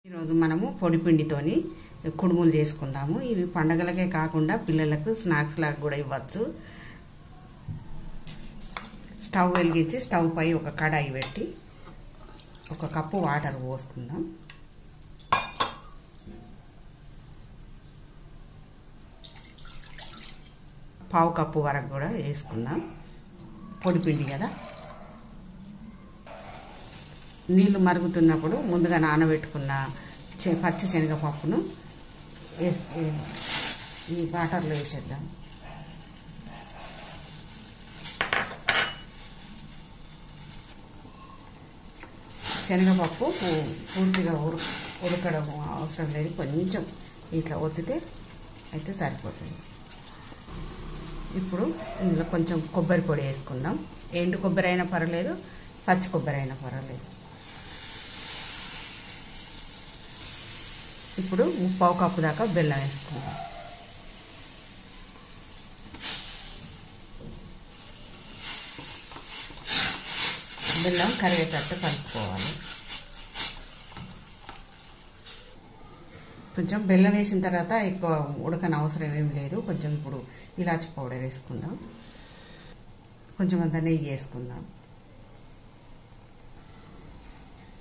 ఈరోజు మనము పొడిపిండితోని కుడుములు చేసుకుందాము. ఇవి పండగలకే కాకుండా పిల్లలకు స్నాక్స్ లాగా కూడా ఇవ్వచ్చు. స్టవ్ వెలిగించి స్టవ్ పై ఒక కడాయి పెట్టి 1 కప్పు వాటర్ పోసుకుందాం. పావు కప్పు వరకు కూడా వేసుకుందాం. పొడిపిండి కదా. నీళ్లు మరుగుతున్నప్పుడు ముందుగా నానబెట్టుకున్న పచ్చి శనగపప్పును ఈ వాటర్లో వేసేద్దాం. శనగపప్పు పూర్తిగా ఉడకడం అవసరం లేదు, కొంచెం ఇట్లా ఒత్తితే అయితే సరిపోతుంది. ఇప్పుడు ఇందులో కొంచెం కొబ్బరి పొడి వేసుకుందాం. ఎండు కొబ్బరి అయినా పర్వాలేదు, పచ్చి కొబ్బరి అయినా పర్వాలేదు. ఇప్పుడు 1/4 కప్పు దాకా బెల్లం వేసుకుందాం. బెల్లం కరిగేటట్టు కలుపుకోవాలి. కొంచెం బెల్లం వేసిన తర్వాత ఎక్కువ ఉడకని అవసరం ఏం లేదు. కొంచెం ఇప్పుడు ఇలాచి పౌడర్ వేసుకుందాం. కొంచెం అంత నెయ్యి వేసుకుందాం.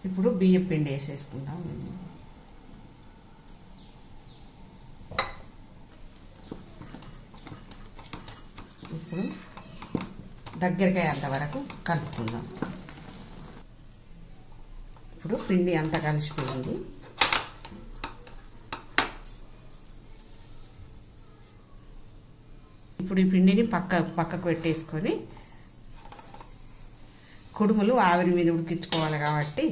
ఇప్పుడు బియ్యం పిండి వేసేసుకుందాం. ఇప్పుడు దగ్గరగా అంతవరకు కలుపుకుందాం. ఇప్పుడు పిండి అంతా కలిసిపోయింది. ఇప్పుడు ఈ పిండిని పక్కకు పెట్టేసుకొని కుడుములు ఆవిరి మీద ఉడికించుకోవాలి కాబట్టి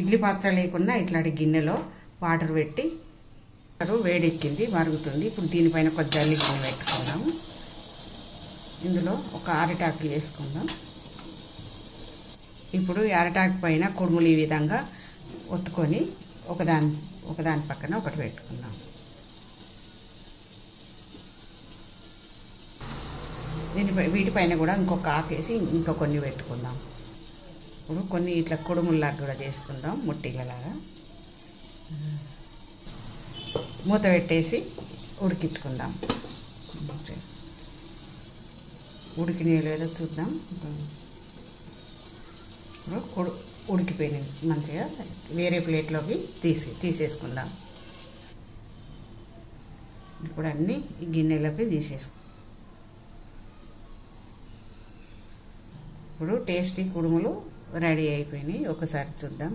ఇడ్లీ పాత్ర లేకుండా ఇట్లాంటి గిన్నెలో వాటర్ పెట్టి వేడెక్కింది, మరుగుతుంది. ఇప్పుడు దీనిపైన ఒక జల్లి గిన్నె పెట్టుకుందాము. ఇందులో ఒక అరిటాకు వేసుకుందాం. ఇప్పుడు ఈ అరిటాకు పైన కుడుములు ఈ విధంగా ఒత్తుకొని ఒకదాని పక్కన ఒకటి పెట్టుకుందాం. వీటిపైన కూడా ఇంకొక ఆకేసి ఇంకా కొన్ని పెట్టుకుందాం. ఇప్పుడు కొన్ని ఇట్లా కుడుముల్లాగా కూడా చేసుకుందాం, ముట్టిగలాగా. మూత పెట్టేసి ఉడికించుకుందాం. ఉడికినాయో లేదో చూద్దాం. ఇప్పుడు ఉడికిపోయినాయి మంచిగా. వేరే ప్లేట్లోకి తీసేసుకుందాం. ఇప్పుడు అన్నీ ఈ గిన్నెలోకి తీసేసుకుందాం. ఇప్పుడు టేస్టీ కుడుములు రెడీ అయిపోయినాయి. ఒకసారి చూద్దాం.